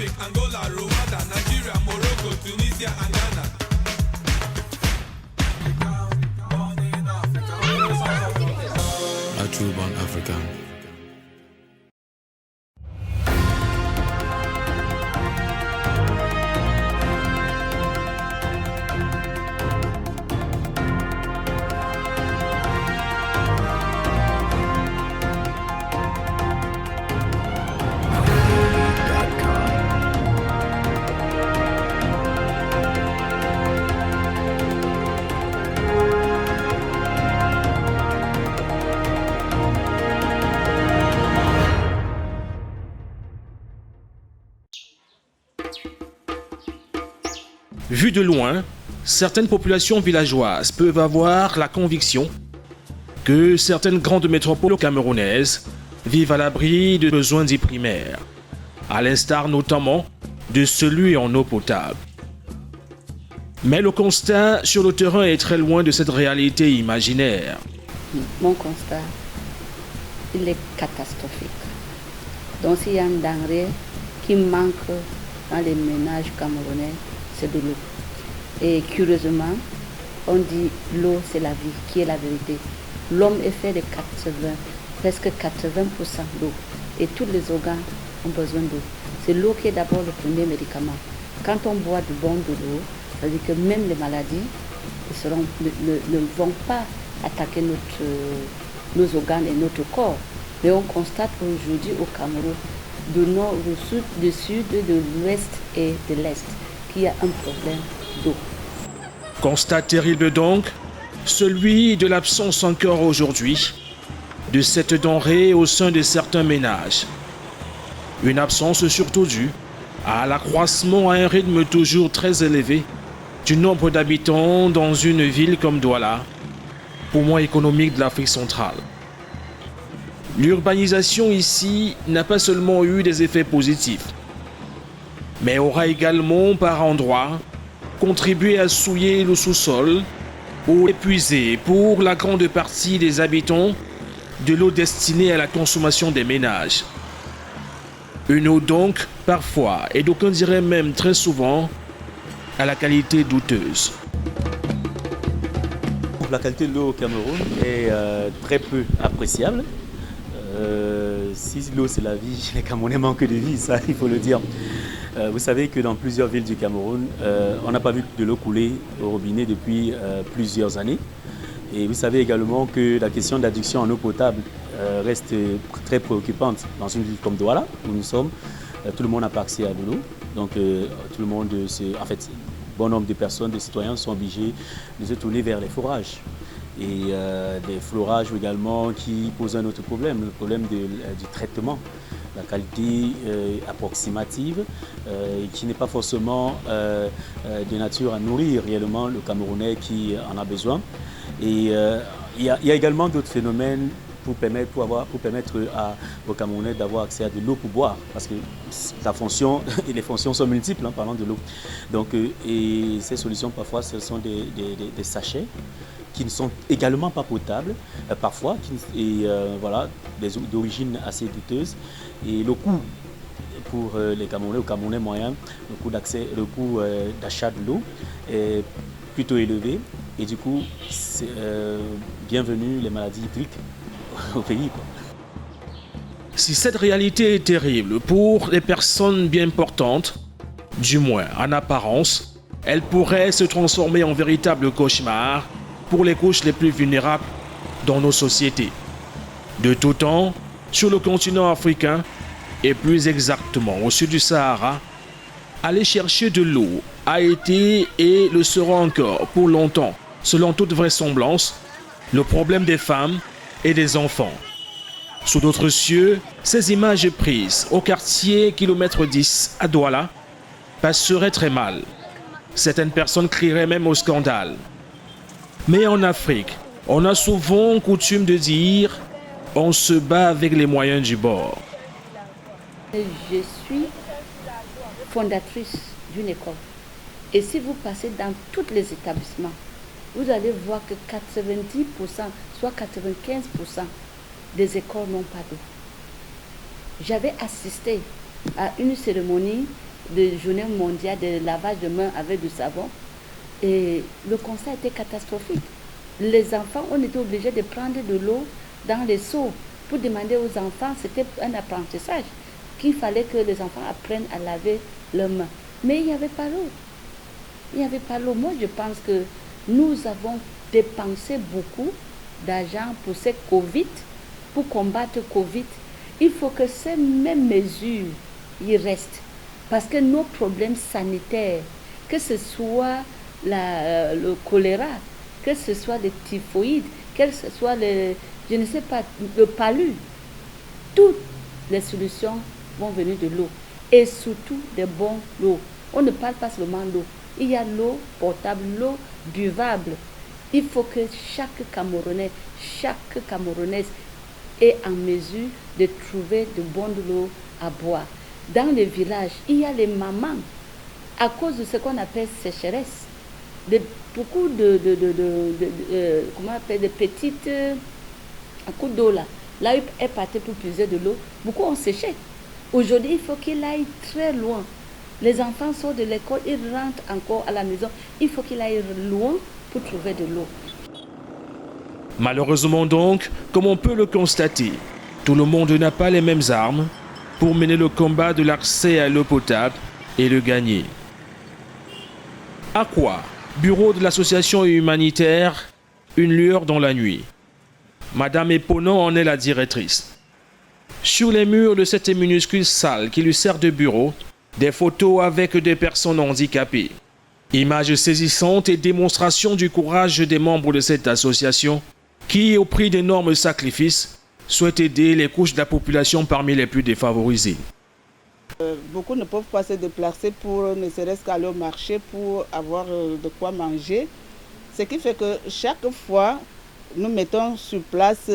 Mozambique, Angola, Rwanda, Nigeria, Morocco, Tunisia and Ghana. A true born African. Vu de loin, certaines populations villageoises peuvent avoir la conviction que certaines grandes métropoles camerounaises vivent à l'abri de besoins dits primaires, à l'instar notamment de celui en eau potable. Mais le constat sur le terrain est très loin de cette réalité imaginaire. Mon constat, il est catastrophique. Donc s'il y a un denrée qui manque dans les ménages camerounais, c'est de l'eau. Et curieusement, on dit l'eau c'est la vie, qui est la vérité. L'homme est fait de presque 80% d'eau. Et tous les organes ont besoin d'eau. C'est l'eau qui est d'abord le premier médicament. Quand on boit du bon de l'eau, ça veut dire que même les maladies ne vont pas attaquer nos organes et notre corps. Mais on constate aujourd'hui au Cameroun, du nord, du sud, de l'ouest et de l'est, qu'il y a un problème d'eau. Constat terrible donc, celui de l'absence encore aujourd'hui de cette denrée au sein de certains ménages. Une absence surtout due à l'accroissement à un rythme toujours très élevé du nombre d'habitants dans une ville comme Douala, poumon économique de l'Afrique centrale. L'urbanisation ici n'a pas seulement eu des effets positifs, mais aura également par endroits contribué à souiller le sous-sol ou épuiser pour la grande partie des habitants de l'eau destinée à la consommation des ménages. Une eau donc, parfois, et d'aucuns diraient même très souvent, à la qualité douteuse. La qualité de l'eau au Cameroun est très peu appréciable. Si l'eau c'est la vie, les Camerounais manquent de vie, ça il faut le dire. Vous savez que dans plusieurs villes du Cameroun, on n'a pas vu de l'eau couler au robinet depuis plusieurs années. Et vous savez également que la question d'adduction en eau potable reste très préoccupante dans une ville comme Douala, où nous sommes. Tout le monde n'a pas accès à de l'eau. Donc tout le monde, bon nombre de personnes, de citoyens sont obligés de se tourner vers les forages. Et des forages également qui posent un autre problème, le problème du traitement. La qualité approximative qui n'est pas forcément de nature à nourrir réellement le Camerounais qui en a besoin. Et il y a également d'autres phénomènes pour permettre aux Camerounais d'avoir accès à de l'eau pour boire, parce que la fonction et les fonctions sont multiples en parlant de l'eau. Donc, et ces solutions parfois ce sont des sachets qui ne sont également pas potables, parfois, voilà, d'origine assez douteuse. Et le coût pour les Camerounais, aux Camerounais moyens, le coût d'achat de l'eau est plutôt élevé. Et du coup, bienvenue les maladies hydriques au pays, quoi. Si cette réalité est terrible pour les personnes bien portantes, du moins en apparence, elle pourrait se transformer en véritable cauchemar pour les couches les plus vulnérables dans nos sociétés. De tout temps, sur le continent africain, et plus exactement au sud du Sahara, aller chercher de l'eau a été et le sera encore pour longtemps, selon toute vraisemblance, le problème des femmes et des enfants. Sous d'autres cieux, ces images prises au quartier kilomètre 10 à Douala passeraient très mal. Certaines personnes crieraient même au scandale. Mais en Afrique, on a souvent coutume de dire « on se bat avec les moyens du bord ». Je suis fondatrice d'une école. Et si vous passez dans tous les établissements, vous allez voir que 90%, soit 95% des écoles n'ont pas d'eau. J'avais assisté à une cérémonie de journée mondiale de lavage de mains avec du savon. Et le constat était catastrophique. Les enfants, on était obligés de prendre de l'eau dans les seaux pour demander aux enfants, c'était un apprentissage, qu'il fallait que les enfants apprennent à laver leurs mains. Mais il n'y avait pas l'eau. Il n'y avait pas l'eau. Moi, je pense que nous avons dépensé beaucoup d'argent pour cette Covid, pour combattre Covid. Il faut que ces mêmes mesures y restent. Parce que nos problèmes sanitaires, que ce soit le choléra, que ce soit le typhoïde, que ce soit je ne sais pas, le palu, toutes les solutions vont venir de l'eau. Et surtout de bonne eau. On ne parle pas seulement d'eau. Il y a l'eau potable, l'eau buvable. Il faut que chaque Camerounais, chaque Camerounaise est en mesure de trouver de bonne eau à boire. Dans les villages, il y a les mamans, à cause de ce qu'on appelle sécheresse, beaucoup de petites coups d'eau là où est parti pour puiser de l'eau, beaucoup ont séché. Aujourd'hui, il faut qu'il aille très loin. Les enfants sortent de l'école, ils rentrent encore à la maison. Il faut qu'il aille loin pour trouver de l'eau. Malheureusement donc, comme on peut le constater, tout le monde n'a pas les mêmes armes pour mener le combat de l'accès à l'eau potable et le gagner. Aqua, bureau de l'association humanitaire Une lueur dans la nuit. Madame Eponon en est la directrice. Sur les murs de cette minuscule salle qui lui sert de bureau, des photos avec des personnes handicapées. Images saisissantes et démonstrations du courage des membres de cette association qui, au prix d'énormes sacrifices, souhaitent aider les couches de la population parmi les plus défavorisées. Beaucoup ne peuvent pas se déplacer pour ne serait-ce qu'aller au marché pour avoir de quoi manger. Ce qui fait que chaque fois, nous mettons sur place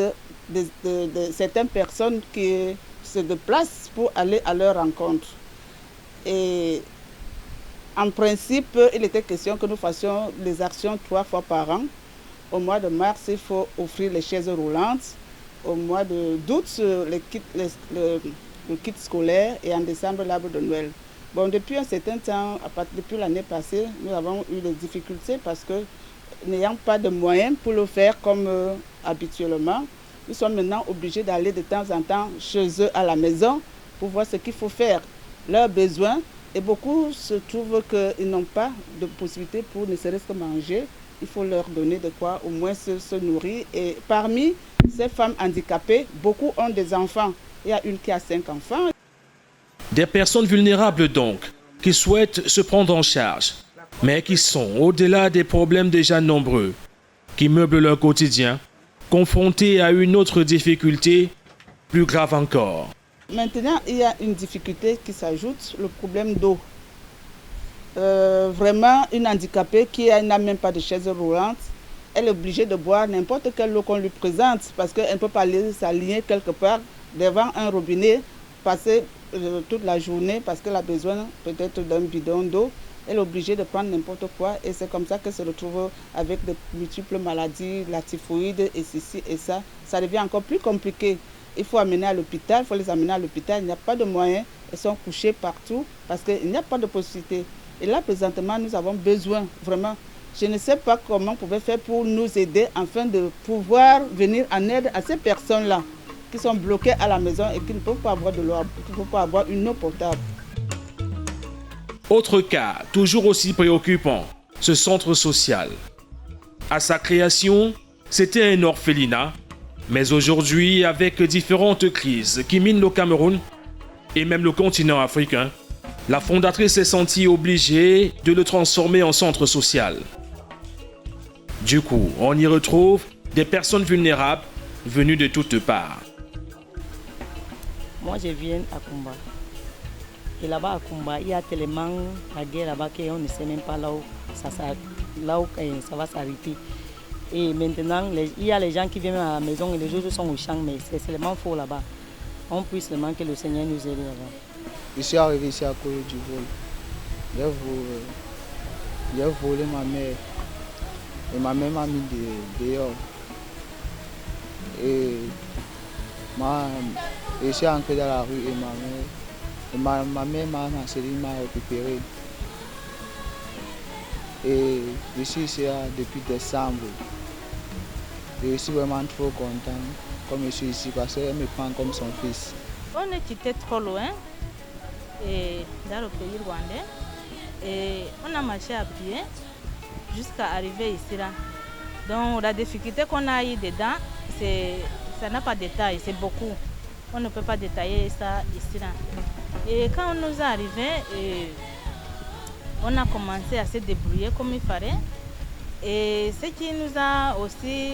certaines personnes qui se déplacent pour aller à leur rencontre. Et en principe, il était question que nous fassions les actions 3 fois par an. Au mois de mars, il faut offrir les chaises roulantes. Au mois d'août, le kit scolaire et en décembre, l'arbre de Noël. Bon, depuis un certain temps, depuis l'année passée, nous avons eu des difficultés parce que n'ayant pas de moyens pour le faire comme habituellement, nous sommes maintenant obligés d'aller de temps en temps chez eux à la maison pour voir ce qu'il faut faire, leurs besoins. Et beaucoup se trouvent qu'ils n'ont pas de possibilité pour ne serait-ce que manger. Il faut leur donner de quoi au moins se nourrir. Et parmi ces femmes handicapées, beaucoup ont des enfants. Il y a une qui a 5 enfants. Des personnes vulnérables donc, qui souhaitent se prendre en charge, mais qui sont au-delà des problèmes déjà nombreux, qui meublent leur quotidien, confrontés à une autre difficulté plus grave encore. Maintenant, il y a une difficulté qui s'ajoute, le problème d'eau. Vraiment, une handicapée qui n'a même pas de chaise roulante, elle est obligée de boire n'importe quelle eau qu'on lui présente parce qu'elle ne peut pas aller s'aligner quelque part devant un robinet, passer toute la journée parce qu'elle a besoin peut-être d'un bidon d'eau. Elle est obligée de prendre n'importe quoi et c'est comme ça qu'elle se retrouve avec de multiples maladies, la typhoïde et ceci et ça. Ça devient encore plus compliqué. Il faut amener à l'hôpital, il faut les amener à l'hôpital, il n'y a pas de moyens, elles sont couchées partout parce qu'il n'y a pas de possibilité. Et là, présentement, nous avons besoin, vraiment, je ne sais pas comment on pouvait faire pour nous aider afin de pouvoir venir en aide à ces personnes-là qui sont bloquées à la maison et qui ne peuvent pas avoir de l'eau, qui ne peuvent pas avoir une eau potable. Autre cas, toujours aussi préoccupant, ce centre social. À sa création, c'était un orphelinat, mais aujourd'hui, avec différentes crises qui minent le Cameroun et même le continent africain, la fondatrice s'est sentie obligée de le transformer en centre social. Du coup, on y retrouve des personnes vulnérables venues de toutes parts. Moi, je viens à Kumba. Et là-bas, à Kumba, il y a tellement la guerre là-bas qu'on ne sait même pas là où ça va s'arrêter. Et maintenant, il y a les gens qui viennent à la maison et les autres sont au champ, mais c'est seulement faux là-bas. On prie seulement que le Seigneur nous aide là-bas. Je suis arrivé ici à cause du vol. J'ai volé ma mère. Et ma mère m'a mis dehors. Et je suis entré dans la rue et ma mère Et ma mère m'a récupéré. Et je suis ici depuis décembre. Je suis vraiment trop content comme je suis ici parce qu'elle me prend comme son fils. On est quitté trop loin et dans le pays rwandais et on a marché à pied jusqu'à arriver ici là. Donc la difficulté qu'on a eu dedans, ça n'a pas de détail, c'est beaucoup. On ne peut pas détailler ça ici là. Et quand on nous est arrivé, on a commencé à se débrouiller comme il fallait. Et ce qui nous a aussi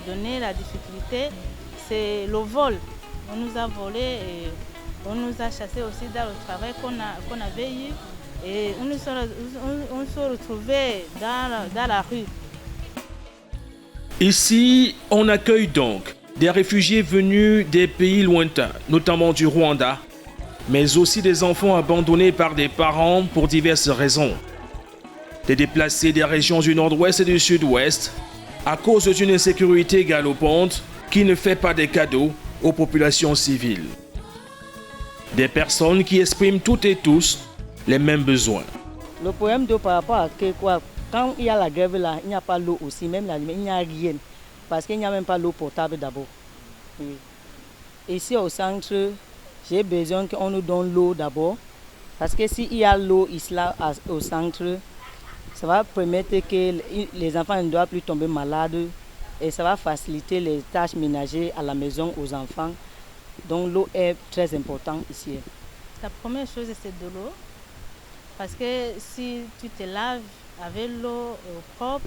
donné la difficulté, c'est le vol. On nous a volé et on nous a chassés aussi dans le travail qu'on avait eu. Et on se retrouvait dans la rue. Ici, on accueille donc des réfugiés venus des pays lointains, notamment du Rwanda, mais aussi des enfants abandonnés par des parents pour diverses raisons. Des déplacés des régions du nord-ouest et du sud-ouest à cause d'une insécurité galopante qui ne fait pas de cadeaux aux populations civiles. Des personnes qui expriment toutes et tous les mêmes besoins. Le problème de par rapport à quoi, quand il y a la grève là, il n'y a pas l'eau aussi, même la nuit, il n'y a rien. Parce qu'il n'y a même pas l'eau potable d'abord. Oui. Ici au centre, j'ai besoin qu'on nous donne l'eau d'abord. Parce que s'il y a l'eau ici là au centre, ça va permettre que les enfants ne doivent plus tomber malades et ça va faciliter les tâches ménagères à la maison aux enfants. Donc l'eau est très importante ici. La première chose, c'est de l'eau. Parce que si tu te laves avec l'eau propre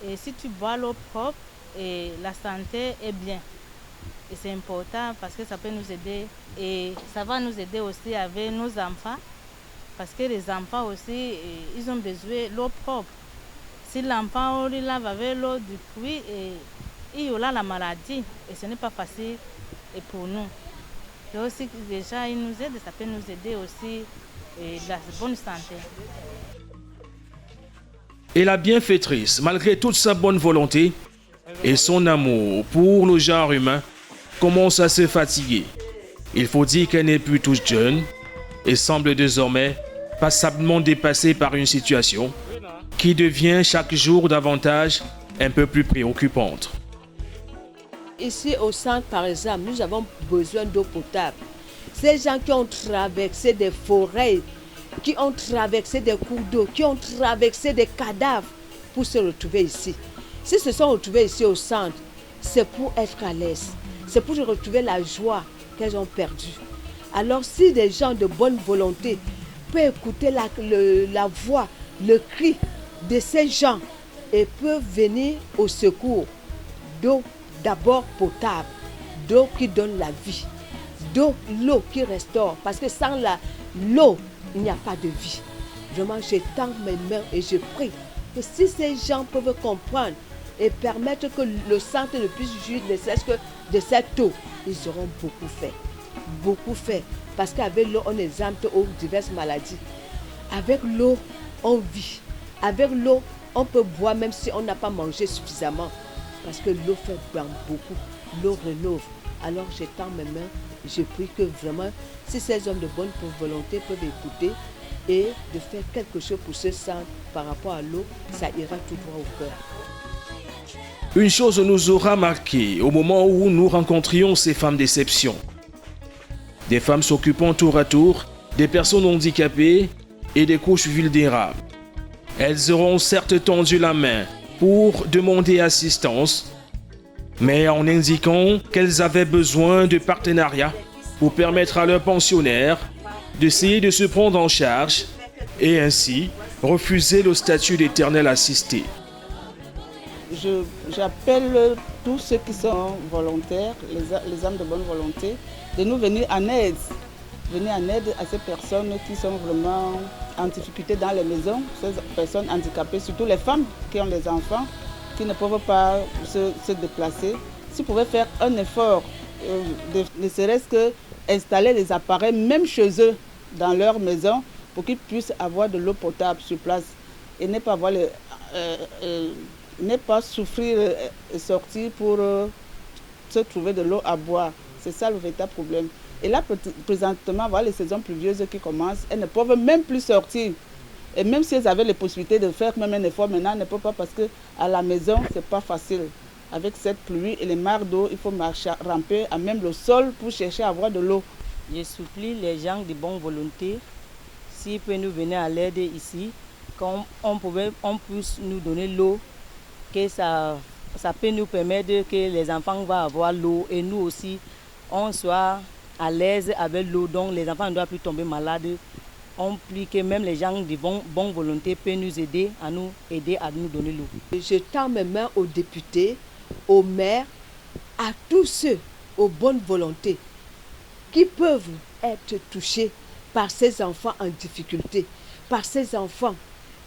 et si tu bois l'eau propre, et la santé est bien. Et c'est important parce que ça peut nous aider. Et ça va nous aider aussi avec nos enfants. Parce que les enfants aussi, ils ont besoin de l'eau propre. Si l'enfant lui lave avec l'eau du puits, il y aura la maladie. Et ce n'est pas facile pour nous. Et aussi, déjà, il nous aide, ça peut nous aider aussi la bonne santé. Et la bienfaitrice, malgré toute sa bonne volonté et son amour pour le genre humain, commence à se fatiguer. Il faut dire qu'elle n'est plus toute jeune et semble désormais passablement dépassée par une situation qui devient chaque jour davantage un peu plus préoccupante. Ici au centre, par exemple, nous avons besoin d'eau potable. Ces gens qui ont traversé des forêts, qui ont traversé des cours d'eau, qui ont traversé des cadavres pour se retrouver ici. S'ils se sont retrouvés ici au centre, c'est pour être à l'aise. C'est pour retrouver la joie qu'elles ont perdue. Alors si des gens de bonne volonté peuvent écouter la voix, le cri de ces gens et peuvent venir au secours d'eau d'abord potable, d'eau qui donne la vie, l'eau qui restaure. Parce que sans l'eau, il n'y a pas de vie. Vraiment, je tends mes mains et je prie que si ces gens peuvent comprendre et permettre que le centre ne puisse jouir ne serait-ce que de cette eau, ils auront beaucoup fait. Beaucoup fait. Parce qu'avec l'eau, on exempte aux diverses maladies. Avec l'eau, on vit. Avec l'eau, on peut boire même si on n'a pas mangé suffisamment. Parce que l'eau fait beaucoup. L'eau rénove. Alors, je tends mes mains. Je prie que vraiment, si ces hommes de bonne volonté peuvent écouter et de faire quelque chose pour ce centre par rapport à l'eau, ça ira tout droit au cœur. Une chose nous aura marqué au moment où nous rencontrions ces femmes d'exception. Des femmes s'occupant tour à tour des personnes handicapées et des couches vulnérables. Elles auront certes tendu la main pour demander assistance, mais en indiquant qu'elles avaient besoin de partenariat pour permettre à leurs pensionnaires d'essayer de se prendre en charge et ainsi refuser le statut d'éternel assisté. J'appelle tous ceux qui sont volontaires, les âmes de bonne volonté, de nous venir en aide. Venir en aide à ces personnes qui sont vraiment en difficulté dans les maisons, ces personnes handicapées, surtout les femmes qui ont des enfants, qui ne peuvent pas se déplacer. S'ils pouvaient faire un effort, ne serait-ce que installer des appareils, même chez eux, dans leur maison, pour qu'ils puissent avoir de l'eau potable sur place et ne pas avoir ne pas souffrir et sortir pour se trouver de l'eau à boire. C'est ça le véritable problème. Et là, présentement, voilà les saisons pluvieuses qui commencent, elles ne peuvent même plus sortir. Et même si elles avaient les possibilités de faire même un effort, maintenant, elles ne peuvent pas parce qu'à la maison, ce n'est pas facile. Avec cette pluie et les mares d'eau, il faut marcher, ramper à même le sol pour chercher à avoir de l'eau. Je supplie les gens de bonne volonté, s'ils peuvent nous venir à l'aide ici, qu'on puisse nous donner l'eau, que ça peut nous permettre que les enfants vont avoir l'eau et nous aussi, on soit à l'aise avec l'eau, donc les enfants ne doivent plus tomber malades. On prie que même les gens de bonne volonté peuvent nous aider à nous donner l'eau. Je tends mes mains aux députés, aux maires, à tous ceux aux bonnes volontés qui peuvent être touchés par ces enfants en difficulté, par ces enfants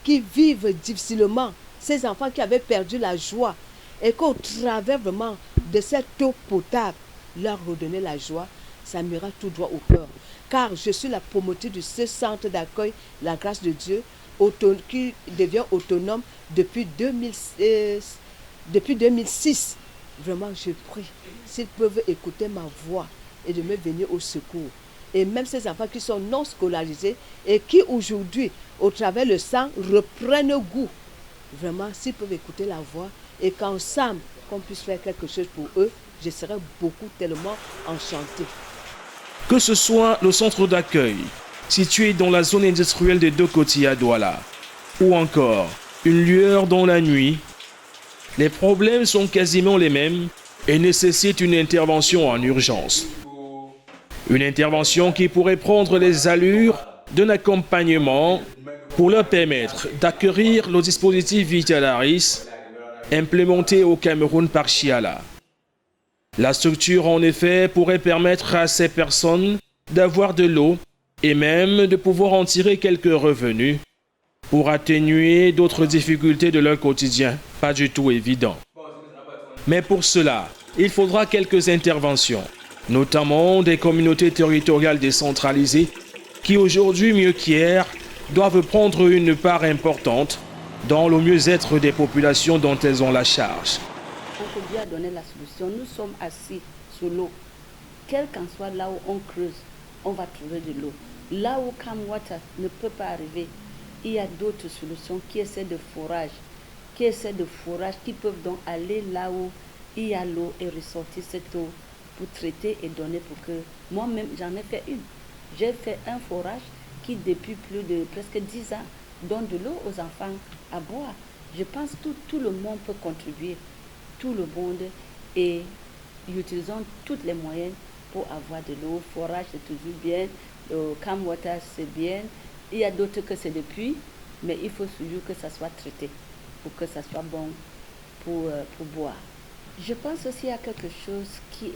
qui vivent difficilement, ces enfants qui avaient perdu la joie et qu'au travers vraiment de cette eau potable, leur redonner la joie, ça m'ira tout droit au cœur. Car je suis la promotrice de ce centre d'accueil, la grâce de Dieu, qui devient autonome depuis 2006. Vraiment, je prie, s'ils peuvent écouter ma voix et de me venir au secours. Et même ces enfants qui sont non scolarisés et qui aujourd'hui, au travers le sang, reprennent goût. Vraiment, s'ils peuvent écouter la voix et qu'ensemble, qu'on puisse faire quelque chose pour eux, je serais tellement enchantée. Que ce soit le centre d'accueil, situé dans la zone industrielle des Deux Côtiers à Douala, ou encore une lueur dans la nuit, les problèmes sont quasiment les mêmes et nécessitent une intervention en urgence. Une intervention qui pourrait prendre les allures d'un accompagnement pour leur permettre d'acquérir le dispositif Vitalaris implémenté au Cameroun par Chiala. La structure, en effet, pourrait permettre à ces personnes d'avoir de l'eau et même de pouvoir en tirer quelques revenus pour atténuer d'autres difficultés de leur quotidien, pas du tout évident. Mais pour cela, il faudra quelques interventions, notamment des communautés territoriales décentralisées qui aujourd'hui, mieux qu'hier, doivent prendre une part importante dans le mieux-être des populations dont elles ont la charge. On peut bien donner la solution. Nous sommes assis sur l'eau. Quel qu'en soit là où on creuse, on va trouver de l'eau. Là où Camwater ne peut pas arriver, il y a d'autres solutions qui essaient de forage, qui peuvent donc aller là où il y a l'eau et ressortir cette eau pour traiter et donner pour que... Moi-même, j'en ai fait une. J'ai fait un forage qui, depuis plus de presque 10 ans, donne de l'eau aux enfants à boire. Je pense que tout le monde peut contribuer. Tout le monde, et utilisons tous les moyens pour avoir de l'eau. Forage, c'est toujours bien. Camwater, c'est bien. Il y a d'autres que c'est des puits, mais il faut toujours que ça soit traité pour que ça soit bon pour boire. Je pense aussi qu'il y a quelque chose qui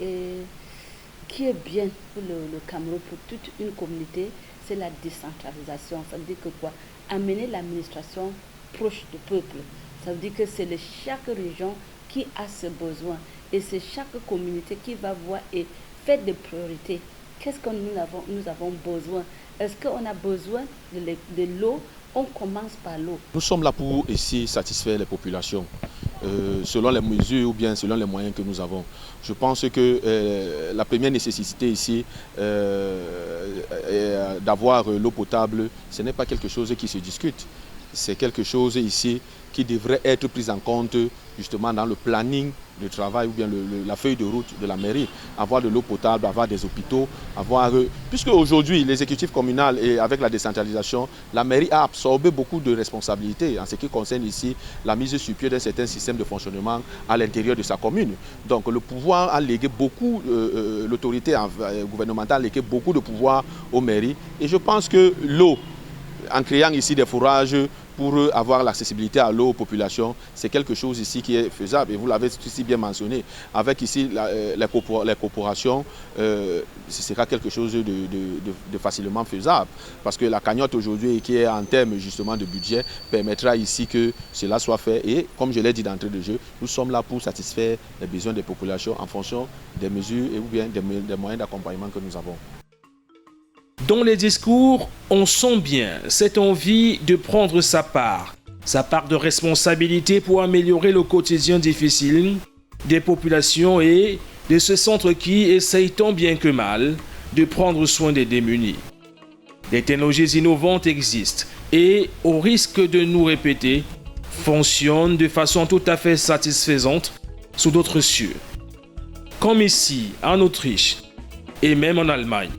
est bien pour le Cameroun, pour toute une communauté, c'est la décentralisation. Ça veut dire que quoi? Amener l'administration proche du peuple. Ça veut dire que c'est chaque région qui a ce besoin. Et c'est chaque communauté qui va voir et faire des priorités. Qu'est-ce que nous avons besoin? Est-ce qu'on a besoin de l'eau? On commence par l'eau. Nous sommes là pour essayer de satisfaire les populations, selon les mesures ou bien selon les moyens que nous avons. Je pense que la première nécessité ici, d'avoir l'eau potable, ce n'est pas quelque chose qui se discute. C'est quelque chose ici qui devrait être pris en compte justement dans le planning de travail ou bien la feuille de route de la mairie. Avoir de l'eau potable, avoir des hôpitaux, puisque aujourd'hui l'exécutif communal et avec la décentralisation, la mairie a absorbé beaucoup de responsabilités en ce qui concerne ici la mise sur pied d'un certain système de fonctionnement à l'intérieur de sa commune. Donc le pouvoir a légué beaucoup, l'autorité gouvernementale a légué beaucoup de pouvoir aux mairies. Et je pense que l'eau, en créant ici des forages pour avoir l'accessibilité à l'eau aux populations, c'est quelque chose ici qui est faisable. Et vous l'avez aussi bien mentionné. Avec ici les corporations, ce sera quelque chose de facilement faisable. Parce que la cagnotte aujourd'hui, qui est en termes justement de budget, permettra ici que cela soit fait. Et comme je l'ai dit d'entrée de jeu, nous sommes là pour satisfaire les besoins des populations en fonction des mesures et ou bien des moyens d'accompagnement que nous avons. Dans les discours, on sent bien cette envie de prendre sa part de responsabilité pour améliorer le quotidien difficile des populations et de ce centre qui essaye tant bien que mal de prendre soin des démunis. Des technologies innovantes existent et, au risque de nous répéter, fonctionnent de façon tout à fait satisfaisante sous d'autres cieux. Comme ici, en Autriche et même en Allemagne,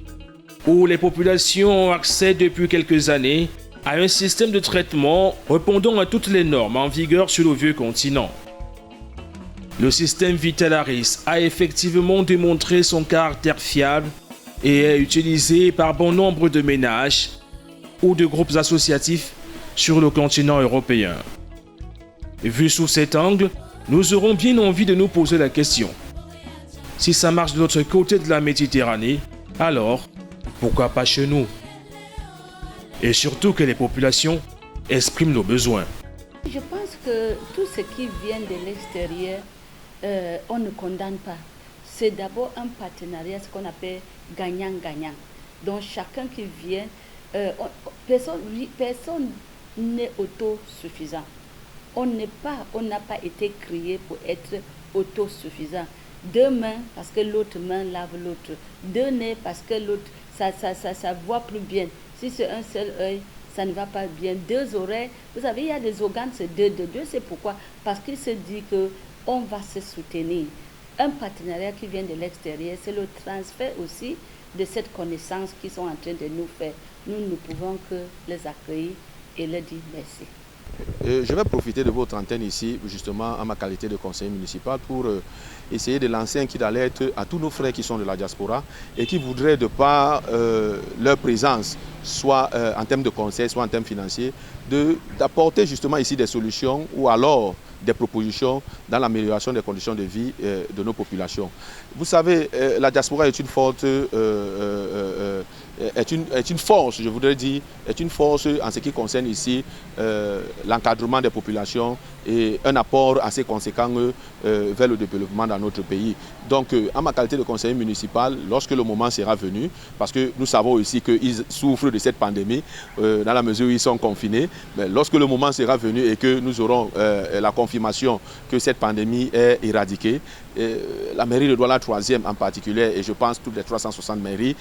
où les populations ont accès depuis quelques années à un système de traitement répondant à toutes les normes en vigueur sur le vieux continent. Le système Vitalaris a effectivement démontré son caractère fiable et est utilisé par bon nombre de ménages ou de groupes associatifs sur le continent européen. Vu sous cet angle, nous aurons bien envie de nous poser la question. Si ça marche de l'autre côté de la Méditerranée, alors pourquoi pas chez nous? Et surtout que les populations expriment nos besoins. Je pense que tout ce qui vient de l'extérieur, on ne condamne pas. C'est d'abord un partenariat, ce qu'on appelle gagnant-gagnant. Donc chacun qui vient, personne n'est autosuffisant. On n'a pas été créé pour être autosuffisant. Deux mains parce que l'autre main lave l'autre. Deux nez parce que l'autre, ça voit plus bien. Si c'est un seul œil, ça ne va pas bien. Deux oreilles, vous savez, il y a des organes, c'est deux. C'est pourquoi? Parce qu'il se dit qu'on va se soutenir. Un partenariat qui vient de l'extérieur, c'est le transfert aussi de cette connaissance qu'ils sont en train de nous faire. Nous ne pouvons que les accueillir et leur dire merci. Je vais profiter de votre antenne ici, justement, en ma qualité de conseiller municipal, pour essayer de lancer un cri d'alerte à tous nos frères qui sont de la diaspora et qui voudraient, de par leur présence, soit en termes de conseil, soit en termes financiers, d'apporter justement ici des solutions ou alors des propositions dans l'amélioration des conditions de vie de nos populations. Vous savez, la diaspora est une force, je voudrais dire, est une force en ce qui concerne ici l'encadrement des populations et un apport assez conséquent vers le développement dans notre pays. Donc, en ma qualité de conseiller municipal, lorsque le moment sera venu, parce que nous savons aussi qu'ils souffrent de cette pandémie, dans la mesure où ils sont confinés, mais lorsque le moment sera venu et que nous aurons la confirmation que cette pandémie est éradiquée, la mairie de Douala 3e en particulier, et je pense toutes les 360 mairies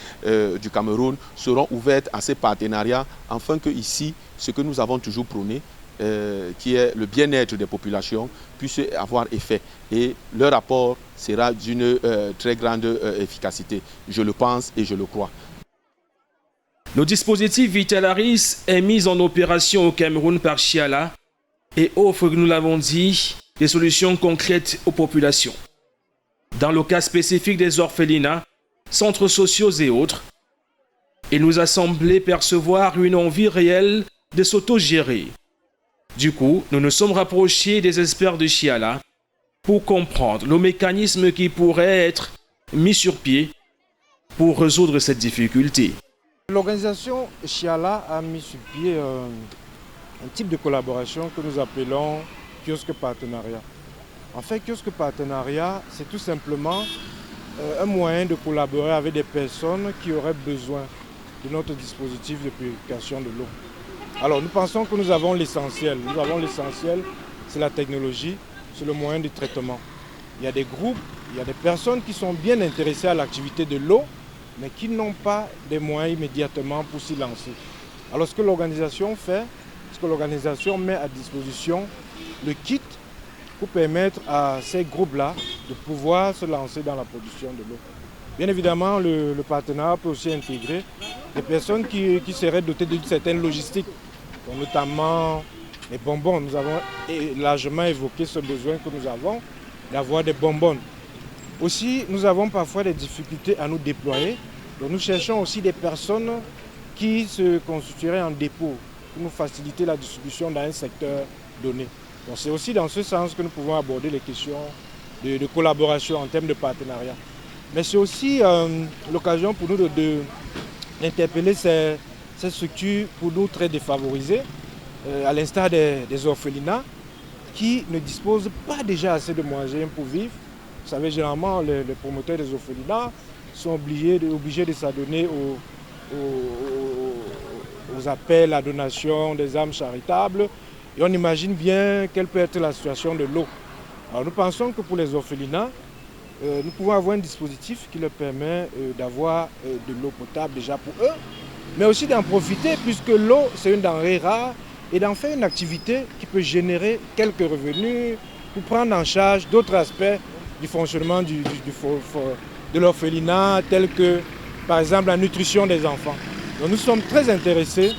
du Cameroun, seront ouvertes à ces partenariats, afin que ici, ce que nous avons toujours prôné, qui est le bien-être des populations, puisse avoir effet. Et leur apport sera d'une très grande efficacité. Je le pense et je le crois. Le dispositif Vitalaris est mis en opération au Cameroun par Chiala et offre, nous l'avons dit, des solutions concrètes aux populations. Dans le cas spécifique des orphelinats, centres sociaux et autres, il nous a semblé percevoir une envie réelle de s'autogérer. Du coup, nous nous sommes rapprochés des experts de Chiala pour comprendre le mécanisme qui pourrait être mis sur pied pour résoudre cette difficulté. L'organisation Chiala a mis sur pied un type de collaboration que nous appelons kiosque partenariat. En fait, kiosque partenariat, c'est tout simplement un moyen de collaborer avec des personnes qui auraient besoin de notre dispositif de purification de l'eau. Alors, nous pensons que nous avons l'essentiel. Nous avons l'essentiel, c'est la technologie, c'est le moyen de traitement. Il y a des groupes, il y a des personnes qui sont bien intéressées à l'activité de l'eau, mais qui n'ont pas des moyens immédiatement pour s'y lancer. Alors, ce que l'organisation fait, ce que l'organisation met à disposition, le kit pour permettre à ces groupes-là de pouvoir se lancer dans la production de l'eau. Bien évidemment, le partenariat peut aussi intégrer des personnes qui seraient dotées d'une certaine logistique, notamment les bonbons. Nous avons largement évoqué ce besoin que nous avons d'avoir des bonbons. Aussi, nous avons parfois des difficultés à nous déployer. Donc nous cherchons aussi des personnes qui se constitueraient en dépôt pour nous faciliter la distribution dans un secteur donné. Donc c'est aussi dans ce sens que nous pouvons aborder les questions de collaboration en termes de partenariat. Mais c'est aussi l'occasion pour nous d'interpeller ces structures pour nous très défavorisées, à l'instar des orphelinats, qui ne disposent pas déjà assez de moyens pour vivre. Vous savez, généralement, les promoteurs des orphelinats sont obligés de s'adonner aux appels à donation des âmes charitables. Et on imagine bien quelle peut être la situation de l'eau. Alors nous pensons que pour les orphelinats, nous pouvons avoir un dispositif qui leur permet d'avoir de l'eau potable déjà pour eux, mais aussi d'en profiter puisque l'eau c'est une denrée rare et d'en faire une activité qui peut générer quelques revenus pour prendre en charge d'autres aspects du fonctionnement de l'orphelinat, tels que par exemple la nutrition des enfants. Donc nous sommes très intéressés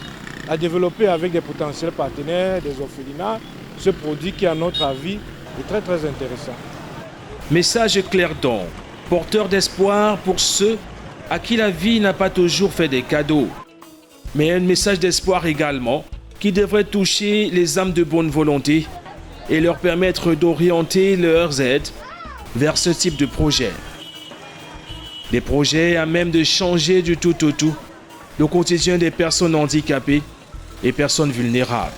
à développer avec des potentiels partenaires, des orphelinats, ce produit qui à notre avis est très très intéressant. Message clair donc, porteur d'espoir pour ceux à qui la vie n'a pas toujours fait des cadeaux. Mais un message d'espoir également qui devrait toucher les âmes de bonne volonté et leur permettre d'orienter leurs aides vers ce type de projet. Des projets à même de changer du tout au tout le quotidien des personnes handicapées et personnes vulnérables.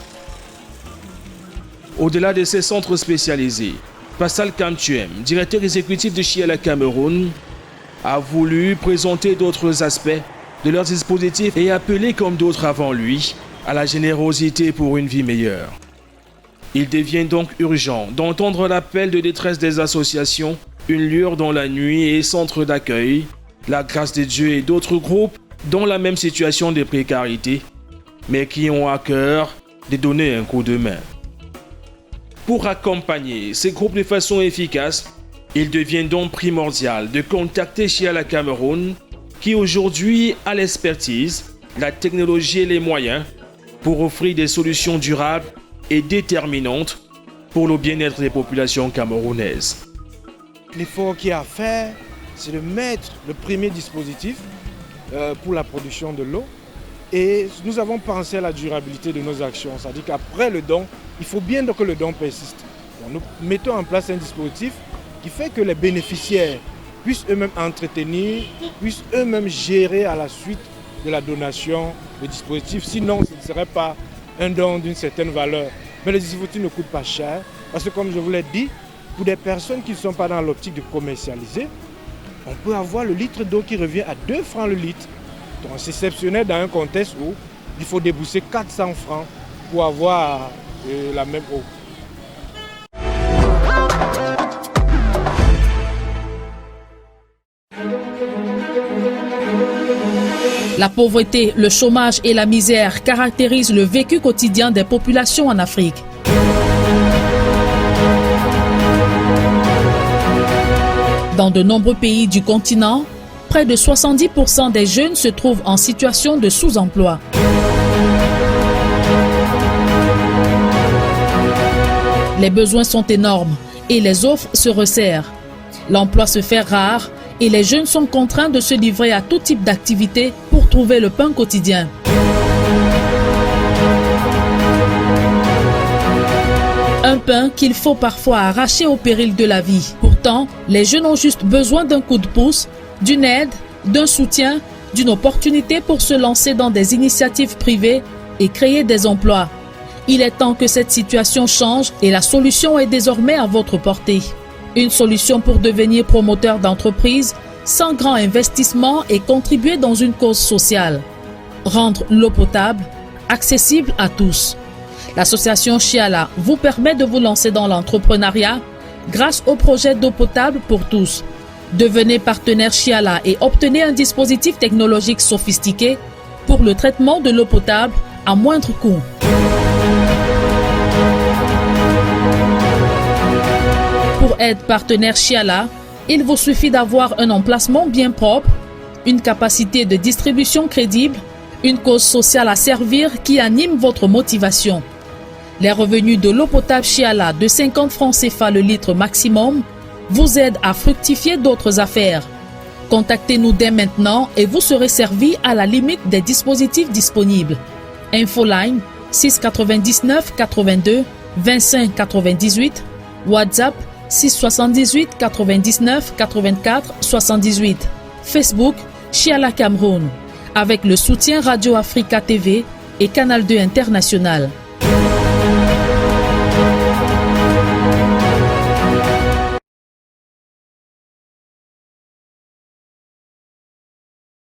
Au-delà de ces centres spécialisés, Pascal Kamtuem, directeur exécutif de Chiala Cameroun, a voulu présenter d'autres aspects de leurs dispositifs et appeler, comme d'autres avant lui, à la générosité pour une vie meilleure. Il devient donc urgent d'entendre l'appel de détresse des associations, Une lueur dans la nuit et Centre d'accueil, La Grâce de Dieu et d'autres groupes dans la même situation de précarité, mais qui ont à cœur de donner un coup de main. Pour accompagner ces groupes de façon efficace, il devient donc primordial de contacter Chiala Cameroun, qui aujourd'hui a l'expertise, la technologie et les moyens pour offrir des solutions durables et déterminantes pour le bien-être des populations camerounaises. L'effort qu'il y a à faire, c'est de mettre le premier dispositif pour la production de l'eau. Et nous avons pensé à la durabilité de nos actions, c'est-à-dire qu'après le don, il faut bien que le don persiste. Donc nous mettons en place un dispositif qui fait que les bénéficiaires puissent eux-mêmes entretenir, puissent eux-mêmes gérer à la suite de la donation le dispositif. Sinon, ce ne serait pas un don d'une certaine valeur. Mais le dispositif ne coûte pas cher, parce que comme je vous l'ai dit, pour des personnes qui ne sont pas dans l'optique de commercialiser, on peut avoir le litre d'eau qui revient à 2 francs le litre. Donc c'est exceptionnel dans un contexte où il faut débourser 400 francs pour avoir la même eau. La pauvreté, le chômage et la misère caractérisent le vécu quotidien des populations en Afrique. Dans de nombreux pays du continent, près de 70% des jeunes se trouvent en situation de sous-emploi. Les besoins sont énormes et les offres se resserrent. L'emploi se fait rare et les jeunes sont contraints de se livrer à tout type d'activité pour trouver le pain quotidien. Un pain qu'il faut parfois arracher au péril de la vie. Pourtant, les jeunes ont juste besoin d'un coup de pouce, d'une aide, d'un soutien, d'une opportunité pour se lancer dans des initiatives privées et créer des emplois. Il est temps que cette situation change et la solution est désormais à votre portée. Une solution pour devenir promoteur d'entreprise sans grand investissement et contribuer dans une cause sociale. Rendre l'eau potable accessible à tous. L'association Chiala vous permet de vous lancer dans l'entrepreneuriat grâce au projet d'eau potable pour tous. Devenez partenaire Chiala et obtenez un dispositif technologique sophistiqué pour le traitement de l'eau potable à moindre coût. Pour être partenaire Chiala, il vous suffit d'avoir un emplacement bien propre, une capacité de distribution crédible, une cause sociale à servir qui anime votre motivation. Les revenus de l'eau potable Chiala de 50 francs CFA le litre maximum vous aident à fructifier d'autres affaires. Contactez-nous dès maintenant et vous serez servi à la limite des dispositifs disponibles. Infoline 699 82 25 98, WhatsApp 678 99 84 78, Facebook Chiala Cameroun, avec le soutien Radio Africa TV et Canal 2 International.